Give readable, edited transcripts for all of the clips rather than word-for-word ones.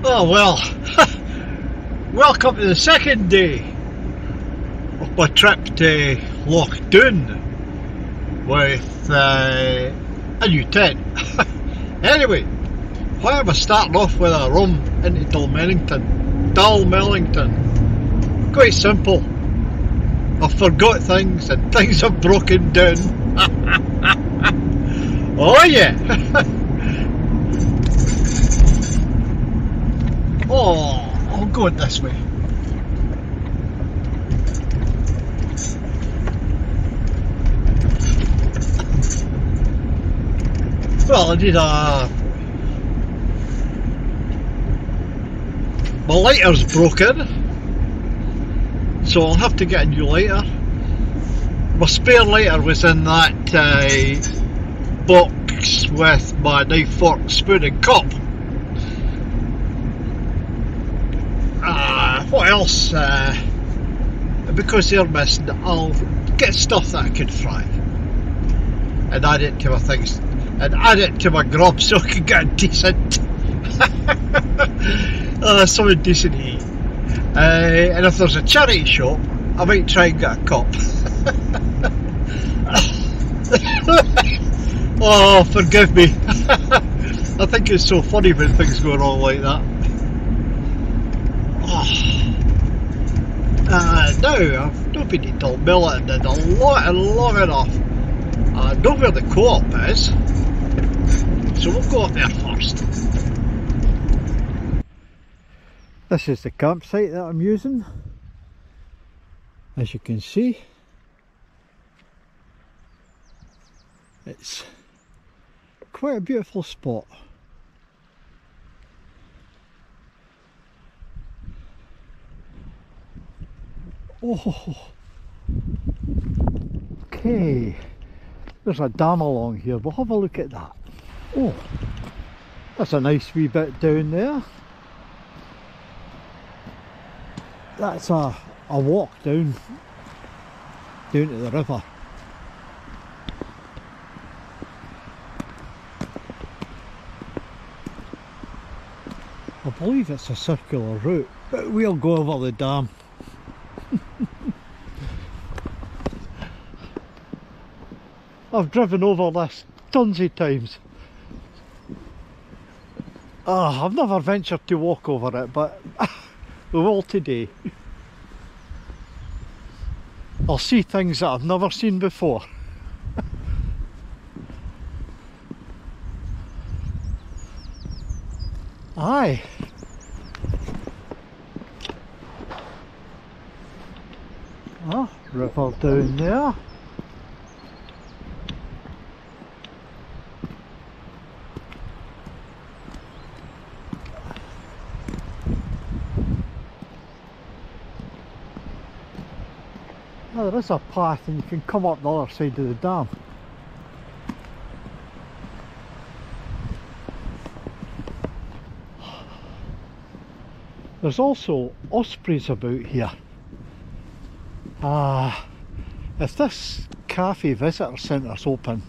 Oh well, welcome to the second day of my trip to Loch Doon with a new tent. Anyway, why am I starting off with a run into Dalmellington? Quite simple. I've forgot things and things have broken down. Oh yeah! Oh, I'll go it this way. Well, I need my lighter's broken, so I'll have to get a new lighter. My spare lighter was in that box with my knife, fork, spoon and cup. What else? Because they're missing, I'll get stuff that I can fry and add it to my things and add it to my grub so I can get a decent something decent to eat. And if there's a charity shop, I might try and get a cup. Oh, forgive me. I think it's so funny when things go wrong like that. Now, I've not been to Dalmellington in long enough. I know where the co-op is, so we'll go up there first. This is the campsite that I'm using, as you can see. It's quite a beautiful spot. Oh, okay, there's a dam along here, we'll have a look at that. Oh, that's a nice wee bit down there. That's a walk down to the river. I believe it's a circular route, but we'll go over the dam. I've driven over this tons of times. I've never ventured to walk over it, but we will today. I'll see things that I've never seen before. Aye. River down there. There is a path and you can come up the other side of the dam. There's also ospreys about here. If this cafe visitor centre's open,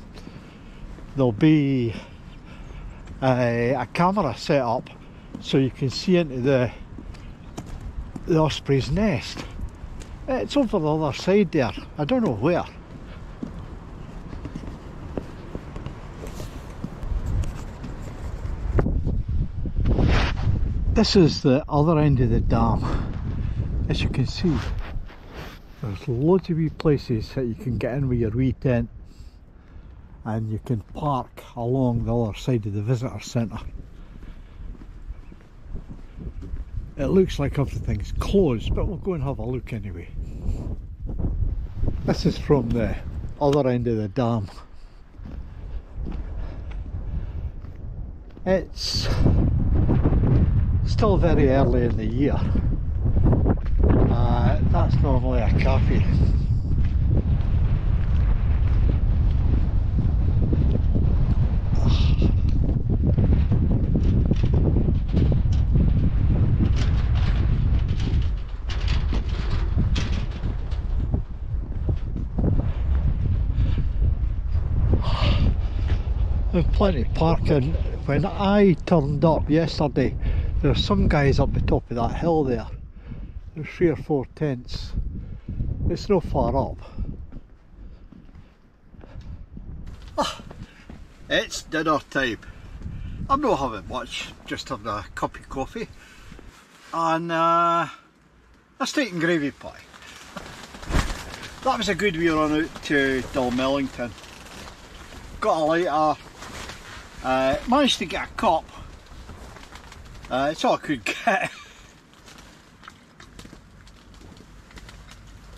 there'll be a camera set up so you can see into the osprey's nest. It's over the other side there, I don't know where. This is the other end of the dam. As you can see, there's loads of wee places that you can get in with your wee tent and you can park along the other side of the visitor centre. It looks like everything's closed, but we'll go and have a look anyway. This is from the other end of the dam. It's still very early in the year. That's normally a cafe. There's plenty of parking. When I turned up yesterday, There's some guys up the top of that hill there. There's 3 or 4 tents. It's not far up. Ah, it's dinner time. I'm not having much, just having a cup of coffee and a steak and gravy pie. That was a good wee run out to Dalmellington. Got a lighter, managed to get a cup. It's all I could get.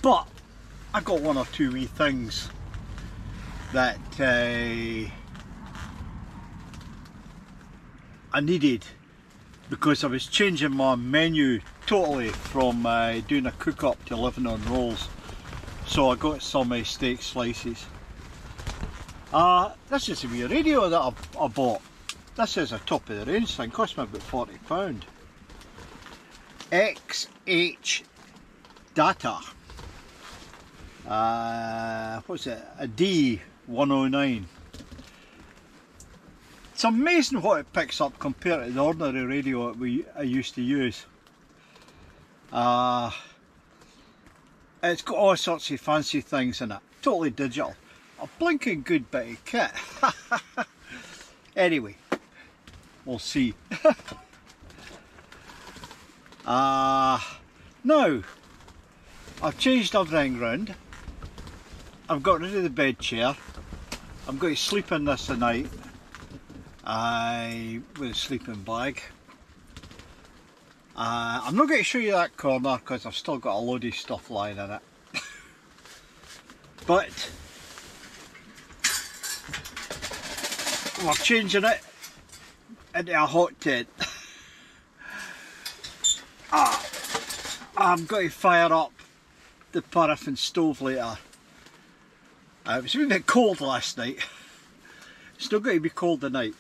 But I got 1 or 2 wee things that I needed, because I was changing my menu totally from doing a cook up to living on rolls. So I got some steak slices. This is a wee radio that I bought. This is a top of the range thing, cost me about £40. XH Data. What's it? A D109. It's amazing what it picks up compared to the ordinary radio that I used to use. It's got all sorts of fancy things in it, totally digital. A blinking good bit of kit. Anyway, we'll see. Now, I've changed everything round. I've got rid of the bed chair. I'm going to sleep in this tonight. With a sleeping bag. I'm not going to show you that corner because I've still got a load of stuff lying in it. But we're changing it into a hot tent. I'm going to fire up the paraffin stove later. It was a bit cold last night. It's still going to be cold tonight.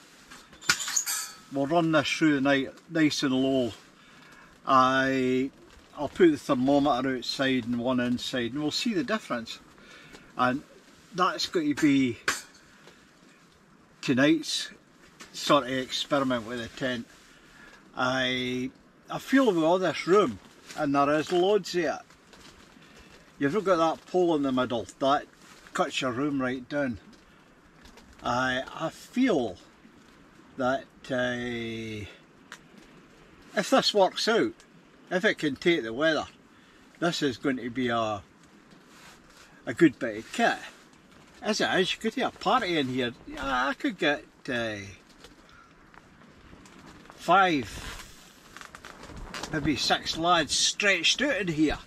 We'll run this through the night nice and low. I'll put the thermometer outside and one inside and we'll see the difference. And that's going to be tonight's sort of experiment with the tent. I feel with all this room, and there is loads of it. You've not got that pole in the middle, that cuts your room right down. I feel that if this works out, if it can take the weather, this is going to be a good bit of kit. As it is, you could have a party in here. Yeah, I could get 5, maybe 6 lads stretched out in here.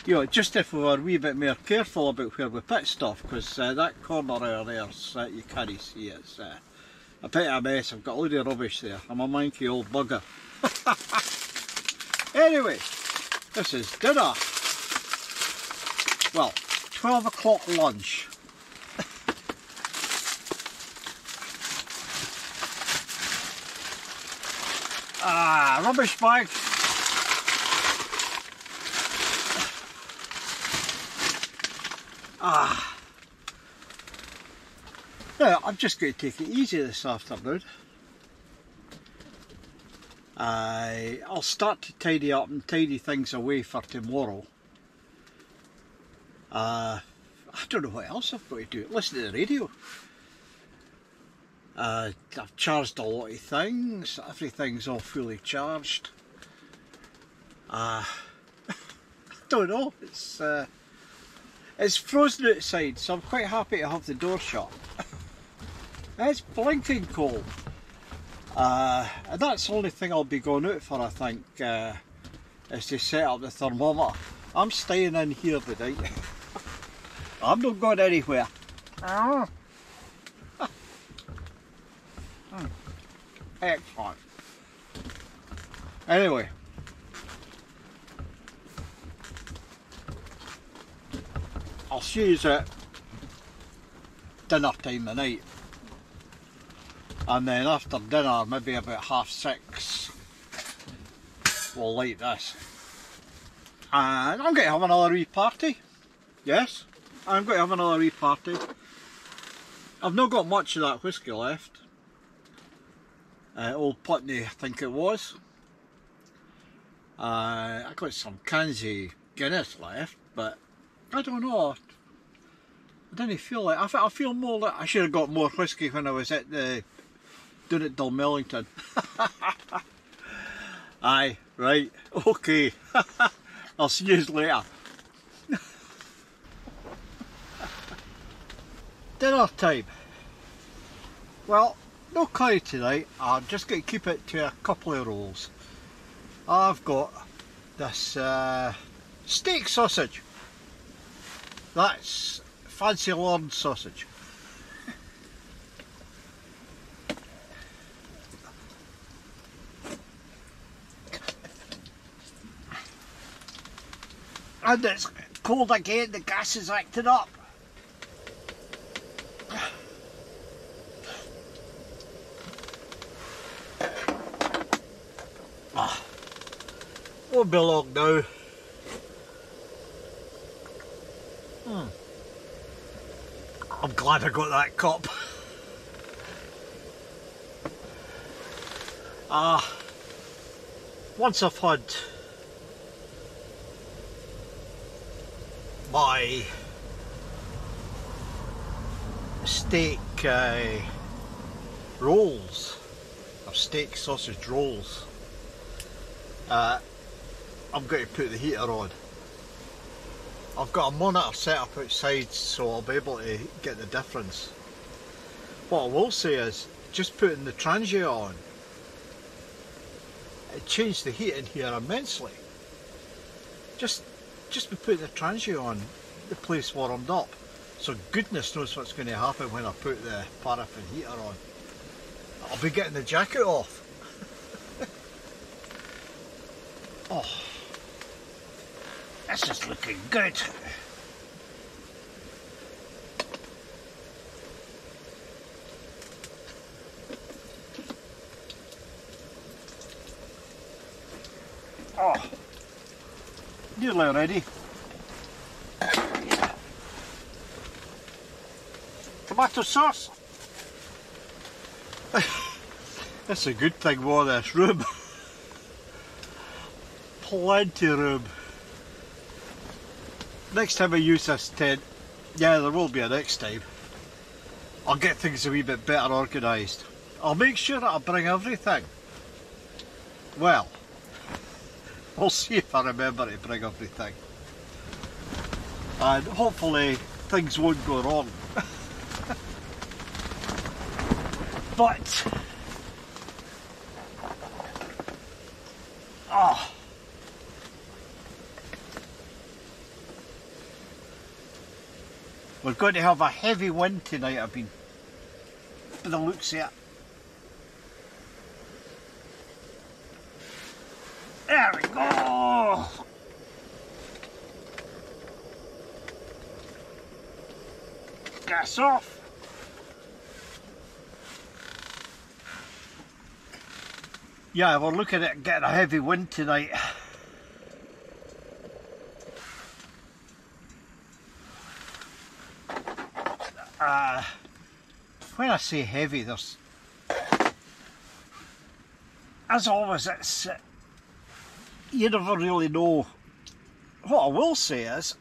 You know, just if we were a wee bit more careful about where we put stuff, because that corner over there, you can't see it. It's a bit of a mess. I've got a load of rubbish there. I'm a manky old bugger. Anyway, this is dinner. Well, 12 o'clock lunch. Rubbish bag. Now, I'm just going to take it easy this afternoon. I'll start to tidy up and tidy things away for tomorrow. I don't know what else I've got to do. Listen to the radio. I've charged a lot of things. Everything's all fully charged. I don't know. It's frozen outside, so I'm quite happy to have the door shut. It's blinking cold. And that's the only thing I'll be going out for, I think, is to set up the thermometer. I'm staying in here tonight. I'm not going anywhere. Excellent. Anyway, I'll see you at dinner time tonight, and then after dinner, maybe about 6:30, we'll light this. And I'm going to have another wee party. Yes, I'm going to have another wee party. I've not got much of that whisky left. Old Putney I think it was. I got some cans of Guinness left, but I don't know. I didn't feel like I feel more like I should have got more whiskey when I was at the down at Dalmellington. Aye, right, okay. I'll see you later. Dinner time. Well, no curry tonight. I'm just going to keep it to a couple of rolls. I've got this steak sausage. That's fancy Lord sausage. And it's cold again, the gas is acting up. Won't be long now. I'm glad I got that cup. Once I've had my steak rolls, or steak sausage rolls, I'm going to put the heater on. I've got a monitor set up outside so I'll be able to get the difference. What I will say is, just putting the transient on, it changed the heat in here immensely. Just by putting the transient on, the place warmed up. So goodness knows what's going to happen when I put the paraffin heater on. I'll be getting the jacket off. Oh. This is looking good. Oh, nearly ready. Tomato sauce. That's a good thing with this room. Plenty of room. Next time I use this tent, yeah, there will be a next time, I'll get things a wee bit better organised. I'll make sure that I bring everything. Well, we'll see if I remember to bring everything. And hopefully things won't go wrong. But, we're going to have a heavy wind tonight, I've been, by the looks of it. There we go! Gas off! Yeah, we're looking at getting a heavy wind tonight. When I say heavy, there's, as always, it's, you never really know. What I will say is,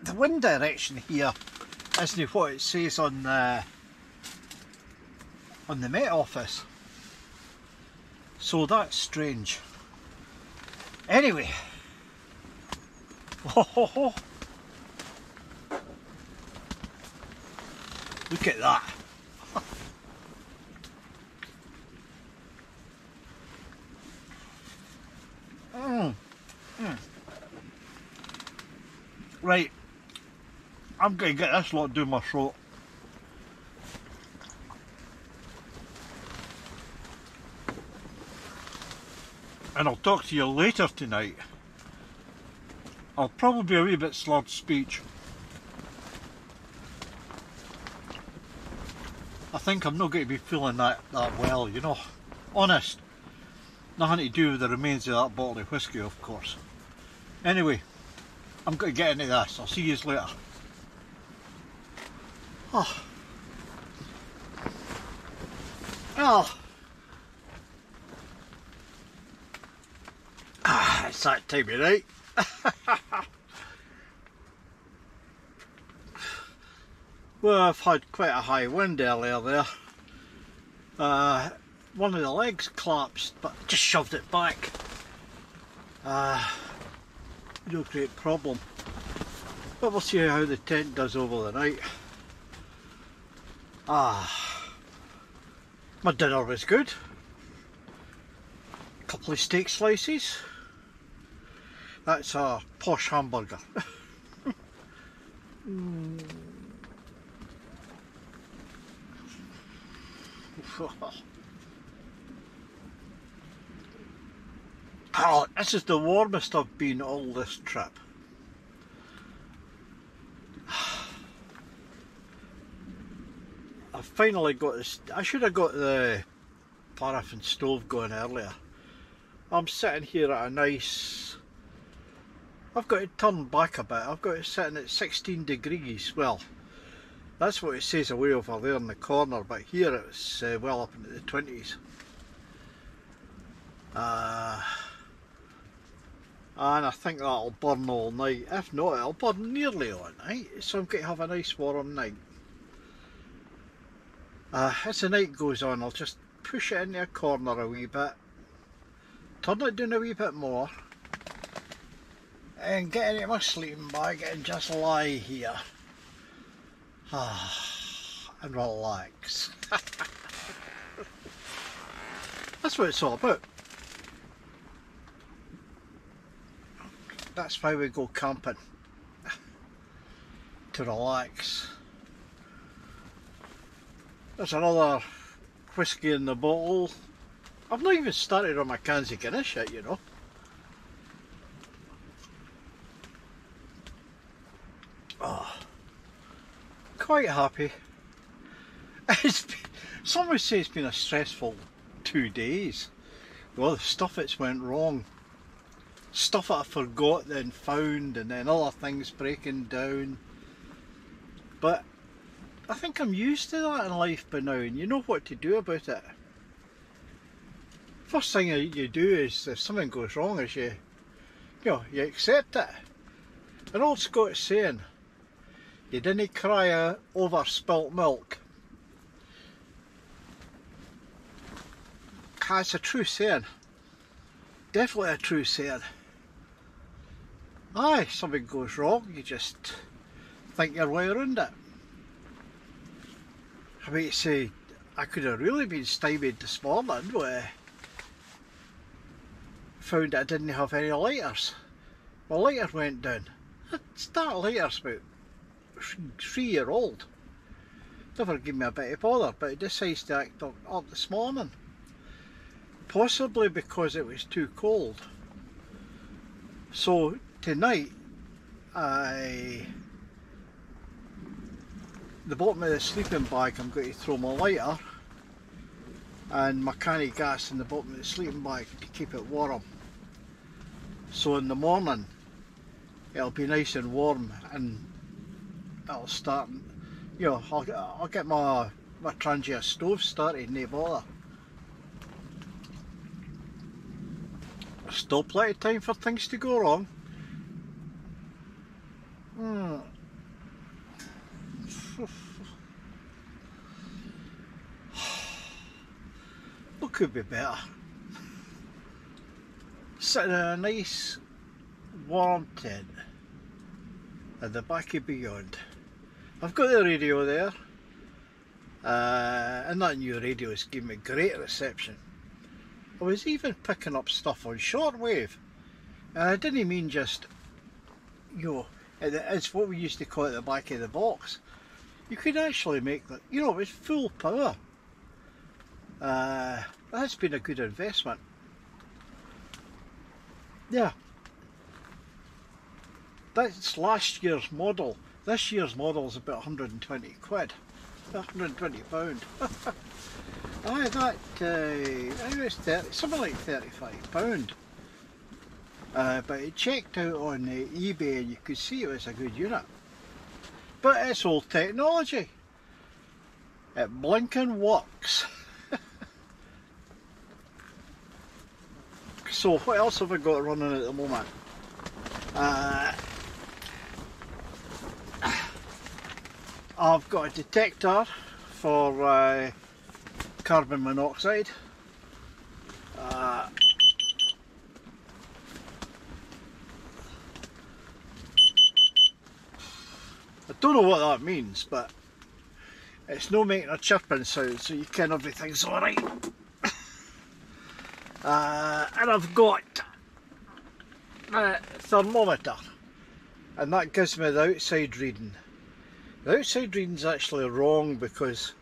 the wind direction here isn't what it says on the Met Office. So that's strange. Anyway. Look at that. Right, I'm going to get this lot down my throat. And I'll talk to you later tonight. I'll probably be a wee bit slurred speech. I think I'm not going to be feeling that well, you know. Honest. Nothing to do with the remains of that bottle of whiskey, of course. Anyway, I'm going to get into this. I'll see you later. Oh. It's that time of night. Well, I've had quite a high wind earlier there. One of the legs collapsed, but just shoved it back. No great problem. But we'll see how the tent does over the night. My dinner was good. A couple of steak slices. That's a posh hamburger. Oh, this is the warmest I've been all this trip. I've finally got this. I should have got the paraffin stove going earlier. I'm sitting here at a nice... I've got it turned back a bit. I've got it sitting at 16 degrees. Well, that's what it says away over there in the corner, but here it's well up into the 20s. And I think that'll burn all night. If not, it'll burn nearly all night, so I'm going to have a nice warm night. As the night goes on, I'll just push it into a corner a wee bit, turn it down a wee bit more, and get into my sleeping bag and just lie here and relax. That's what it's all about. That's why we go camping, to relax. There's another whiskey in the bottle. I've not even started on my cans of Guinness yet, you know. Quite happy. Some would say it's been a stressful 2 days. Well, the stuff that's went wrong. Stuff that I forgot then found, and then other things breaking down. But I think I'm used to that in life by now, and you know what to do about it. First thing you do is, if something goes wrong, is you accept it. An old Scottish saying, you didn't cry over spilt milk. That's a true saying. Definitely a true saying. Aye, something goes wrong, you just think your way around it. I might say, I could have really been stymied this morning where I found I didn't have any lighters. My lighter went down. That lighter's about 3-year-old. Never gave me a bit of bother, but it decides to act up this morning. Possibly because it was too cold. So tonight, the bottom of the sleeping bag, I'm going to throw my lighter and my can of gas in the bottom of the sleeping bag to keep it warm. So in the morning, it'll be nice and warm, and it'll start. You know, I'll get my Trangia stove started, no bother. Still plenty of time for things to go wrong. What could be better? Sitting in a nice warm tent at the back of Beyond. I've got the radio there, and that new radio is giving me great reception. I was even picking up stuff on shortwave, and I didn't mean just, it's what we used to call it the back of the box. You could actually make that, it was full power. That's been a good investment. Yeah. That's last year's model. This year's model is about 120 quid. 120 pound. Aye, that it was something like 35 pound. But it checked out on eBay and you could see it was a good unit. But it's old technology. It blinking works. So what else have I got running at the moment? I've got a detector for carbon monoxide. I don't know what that means, but it's no making a chirping sound, so you ken everything's alright. And I've got a thermometer, and that gives me the outside reading. The outside reading's actually wrong because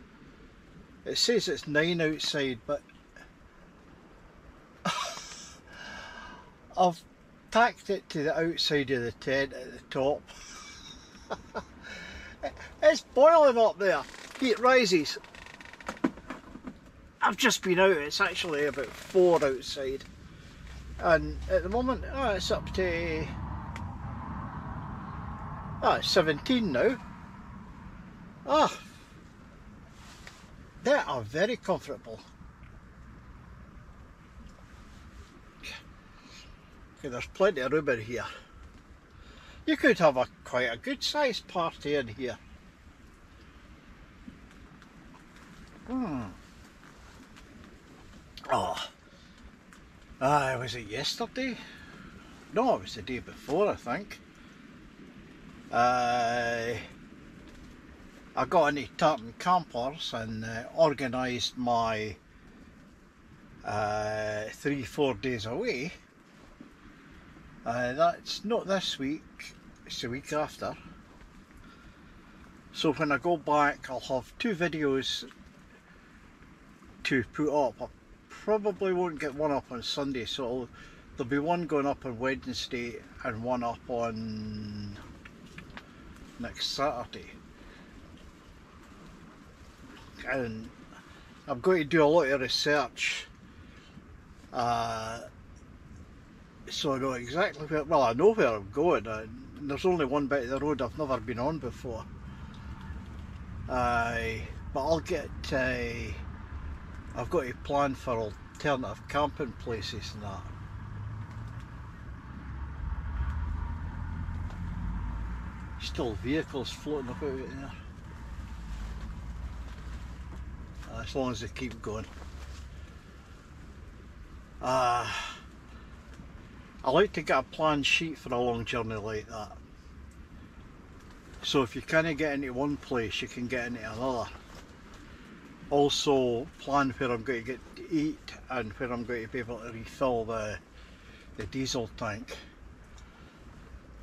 it says it's 9 outside, but I've tacked it to the outside of the tent at the top. It's boiling up there, heat rises. I've just been out, it's actually about 4 outside, and at the moment it's up to it's 17 now. They are very comfortable. Okay, there's plenty of room in here. You could have quite a good sized party in here. Was it yesterday? No, it was the day before, I think. I got into tartan campers and organised my 3-4 days away. That's not this week, it's the week after. So when I go back, I'll have 2 videos to put up. I probably won't get one up on Sunday, so there'll be one going up on Wednesday and one up on next Saturday. And I'm going to do a lot of research, so I know exactly where, well, I know where I'm going, and there's only one bit of the road I've never been on before. But I'll get, I've got to plan for alternative camping places and that. Still vehicles floating about there. As long as they keep going. I like to get a planned sheet for a long journey like that. So if you can't get into one place, you can get into another. Also plan where I'm going to get to eat and where I'm going to be able to refill the diesel tank.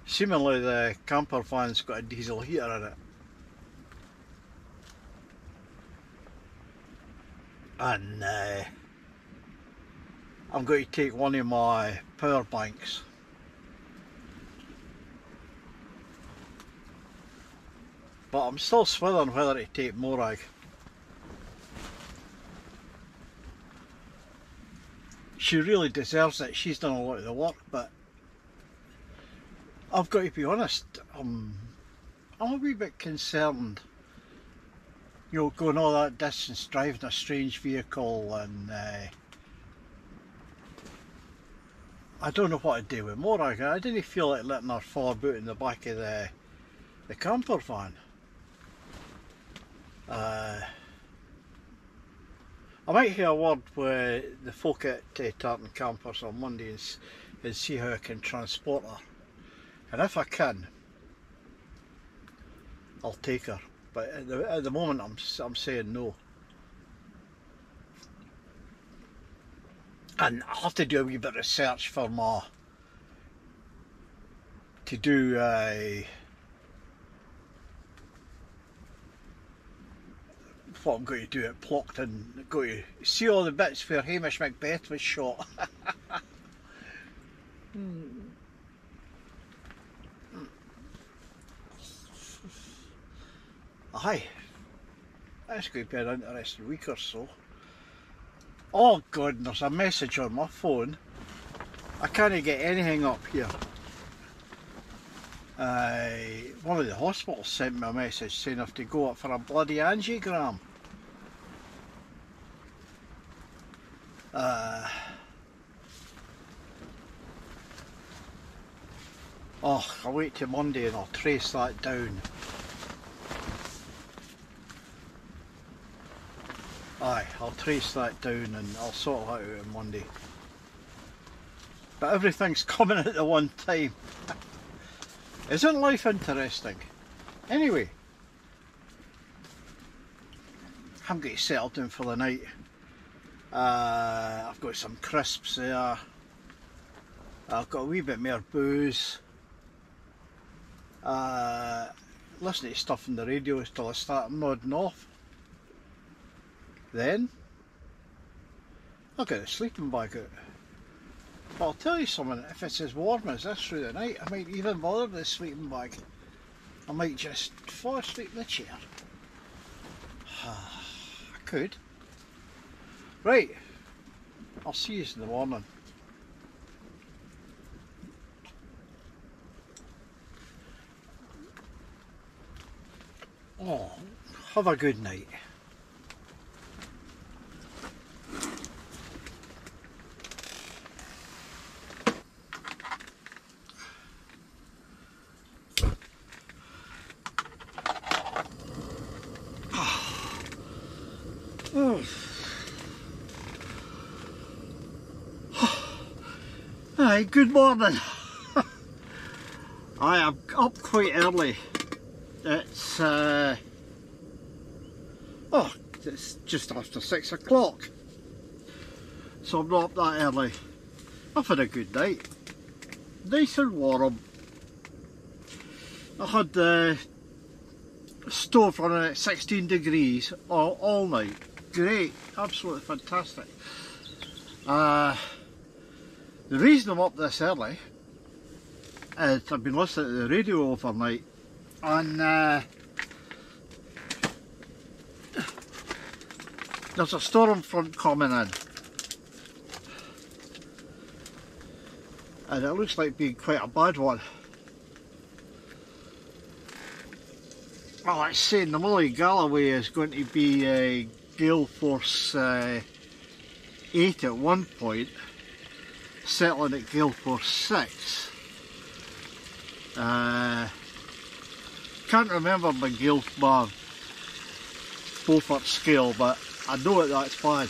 Seemingly the camper van's got a diesel heater in it. And I'm going to take one of my power banks. But I'm still swithering whether to take Morag. She really deserves it, she's done a lot of the work, but I've got to be honest, I'm a wee bit concerned, you know, going all that distance driving a strange vehicle, and I don't know what to do with Morag. I didn't feel like letting her fall about in the back of the camper van. I might hear a word with the folk at Tartan Campers on Monday and see how I can transport her. And if I can, I'll take her. But at the moment I'm saying no. And I'll have to do a wee bit of research for to do what I'm going to do at Plockton. Going to see all the bits where Hamish Macbeth was shot. Aye, that's going to be an interesting week or so. Oh God, there's a message on my phone. I can't get anything up here. One of the hospitals sent me a message saying I have to go up for a bloody angiogram. Oh, I'll wait till Monday and I'll trace that down. Aye, I'll trace that down and I'll sort that out on Monday. But everything's coming at the one time. Isn't life interesting? Anyway, I'm getting settled down for the night. I've got some crisps there. I've got a wee bit more booze. Listening to stuff on the radio till I start nodding off. Then I'll get a sleeping bag out. But I'll tell you something, if it's as warm as this through the night, I might even bother with the sleeping bag. I might just fall asleep in the chair. I could. Right, I'll see you in the morning. Oh, have a good night. Hi, good morning. I am up quite early. It's it's just after 6 o'clock, so I'm not up that early. I've had a good night, nice and warm. I had the stove running at 16 degrees all night. Great, absolutely fantastic. The reason I'm up this early is I've been listening to the radio overnight, and there's a storm front coming in, and it looks like being quite a bad one. Well, it's saying the Molly Galloway is going to be a gale force 8 at one point, settling at gale force 6. Can't remember my Beaufort scale, but I know that's bad.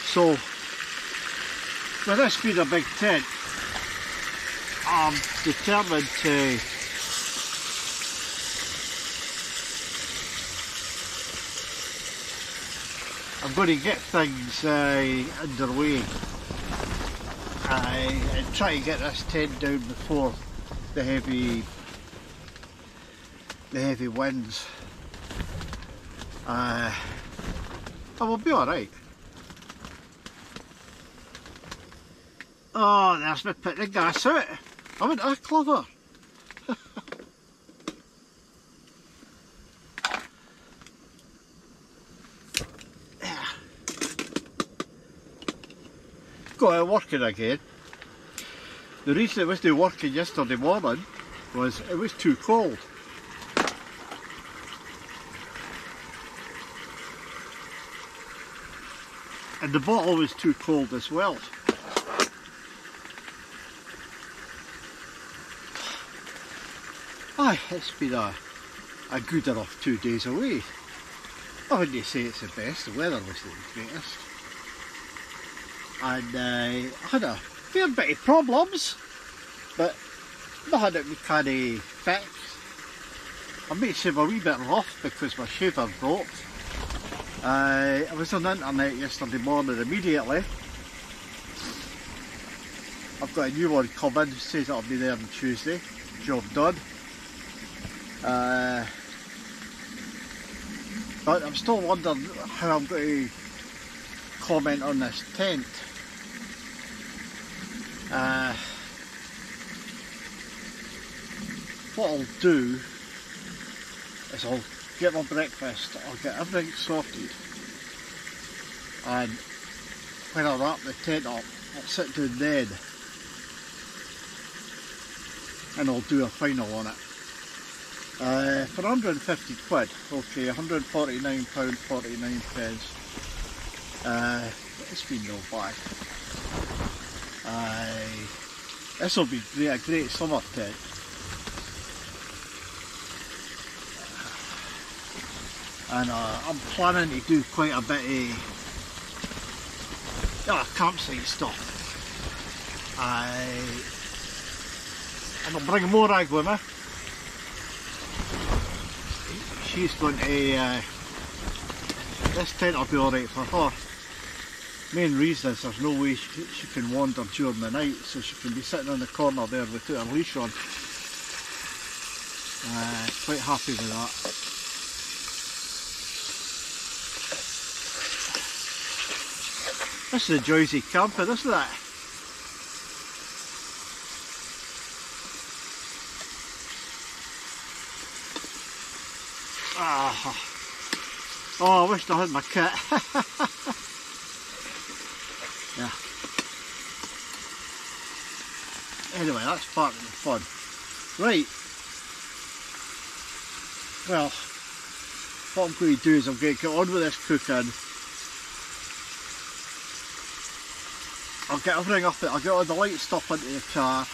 So, with this being a big tent, I'm determined to I'm going to get things underway and try to get this tent down before the heavy winds. I will be alright. Oh, there's me putting the gas out. I went that clever. Got it working again. The reason it wasn't working yesterday morning was it was too cold. And the bottle was too cold as well. Aye, it's been a good enough 2 days away. I wouldn't say it's the best, the weather wasn't the greatest. And I had a fair bit of problems, but nothing that we can't fix. I made some a wee bit rough because my shaver broke. I was on the internet yesterday morning immediately. I've got a new one coming, says it'll be there on Tuesday. Job done. But I'm still wondering how I'm going to comment on this tent. What I'll do is I'll get my breakfast, I'll get everything sorted, and when I wrap the tent up, I'll sit down then and I'll do a final on it. For 150 quid, okay, £149.49. It's been no bad. This will be a great summer tent. And I'm planning to do quite a bit of campsite stuff. And I'll bring more egg with me. She's going to, this tent will be alright for her. Main reason is there's no way she can wander during the night, so she can be sitting in the corner there without her leash on. Quite happy with that. This is a Joyzy camper, isn't it? Oh, I wish I had my kit. Yeah. Anyway, that's part of the fun. Right. Well, what I'm going to do is I'm going to get on with this cooking. I'll get everything up, I'll get all the light stuff into the car.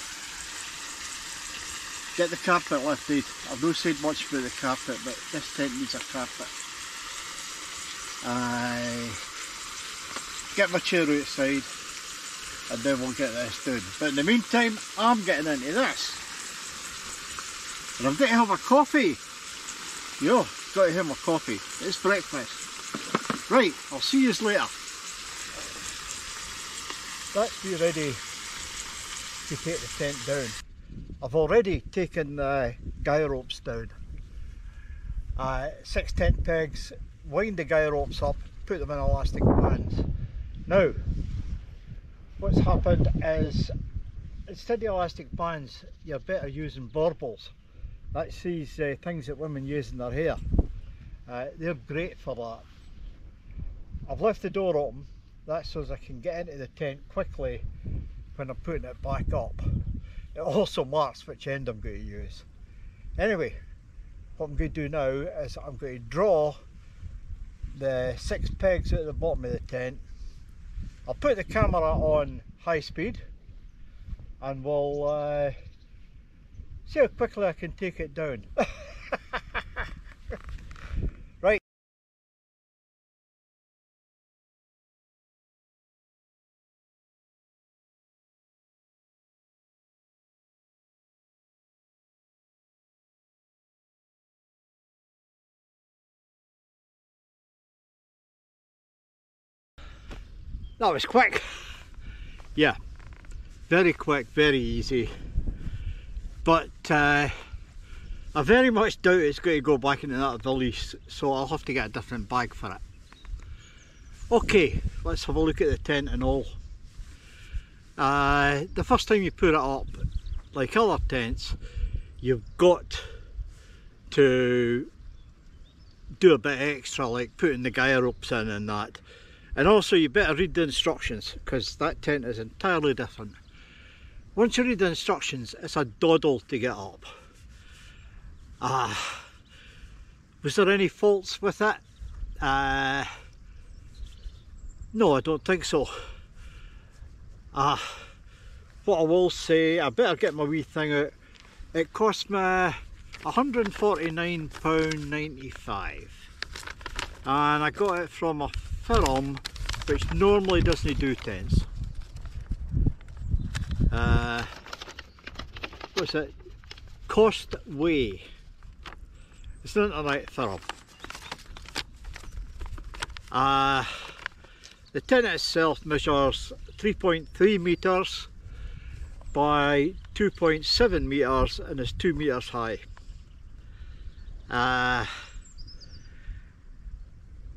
Get the carpet lifted. I've not said much about the carpet, but this tent needs a carpet. Get my chair outside and then we'll get this done. But in the meantime, I'm getting into this. And I'm going to have a coffee. Yo, got to have my coffee. It's breakfast. Right, I'll see you later. Let's be ready to take the tent down. I've already taken the guy ropes down. 6 tent pegs, wind the guy ropes up, put them in elastic bands. Now, what's happened is, instead of elastic bands, you're better using baubles. That's these things that women use in their hair. They're great for that. I've left the door open, that's so as I can get into the tent quickly when I'm putting it back up. It also marks which end I'm going to use. Anyway, what I'm going to do now is I'm going to draw the 6 pegs at the bottom of the tent. I'll put the camera on high speed and we'll see how quickly I can take it down. Right. That was quick. Yeah, very quick, very easy. But I very much doubt it's going to go back into that valise, so I'll have to get a different bag for it. Okay, let's have a look at the tent and all. The first time you put it up, like other tents, you've got to do a bit extra, like putting the guy ropes in and that. And also you better read the instructions, because that tent is entirely different. Once you read the instructions, it's a doddle to get up. Was there any faults with it? No, I don't think so. What I will say, I better get my wee thing out. It cost me £149.95 and I got it from a firm which normally doesn't do tents. What's it? Costway. It's an internet firm. The tent itself measures 3.3 metres by 2.7 metres and is 2 metres high.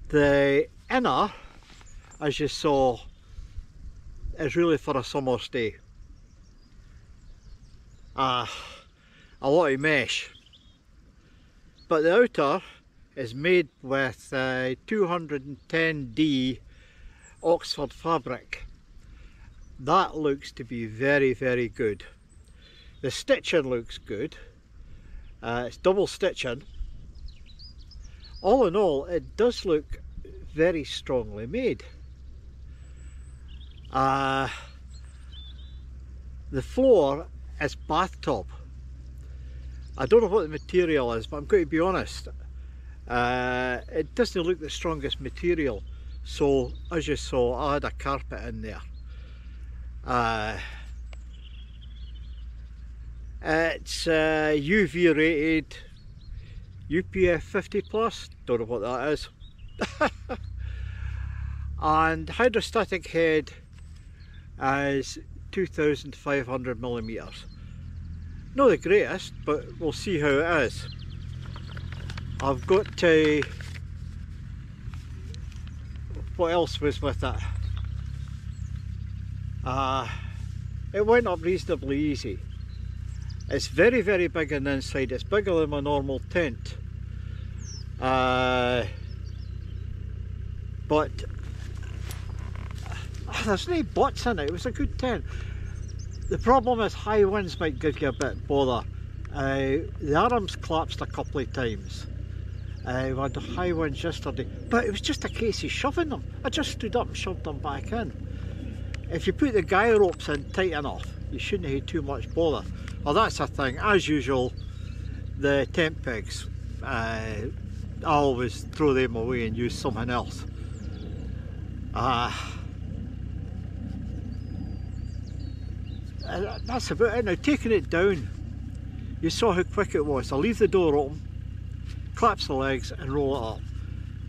The inner, as you saw, is really for a summer stay. A lot of mesh, but the outer is made with 210D Oxford fabric. That looks to be very, very good. The stitching looks good. It's double stitching. All in all, it does look very strongly made. The floor is bathtub. I don't know what the material is, but I'm going to be honest. It doesn't look the strongest material. So as you saw, I had a carpet in there. It's UV rated, UPF 50 plus, don't know what that is. And hydrostatic head is 2,500 millimeters. Not the greatest, but we'll see how it is. I've got to... what else was with it? It went up reasonably easy. It's very, very big on the inside. It's bigger than my normal tent. But there's no butts in it. It was a good tent. The problem is high winds might give you a bit of bother. The arms collapsed a couple of times. We had high winds yesterday, but it was just a case of shoving them. I just stood up and shoved them back in. If you put the guy ropes in tight enough, you shouldn't have too much bother. Well, that's the thing. As usual, the tent pegs, I always throw them away and use something else. That's about it. Now, taking it down, you saw how quick it was. I'll leave the door open, collapse the legs and roll it up.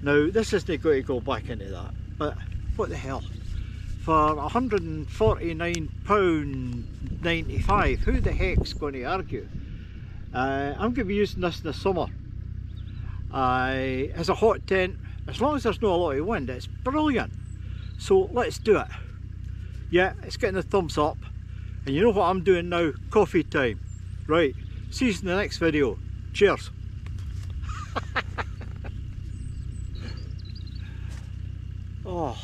Now, this isn't going to go back into that, but what the hell? For £149.95, who the heck's going to argue? I'm going to be using this in the summer. As a hot tent, as long as there's not a lot of wind, it's brilliant. So let's do it. Yeah, it's getting the thumbs up. And you know what I'm doing now? Coffee time. Right, see you in the next video. Cheers. Oh.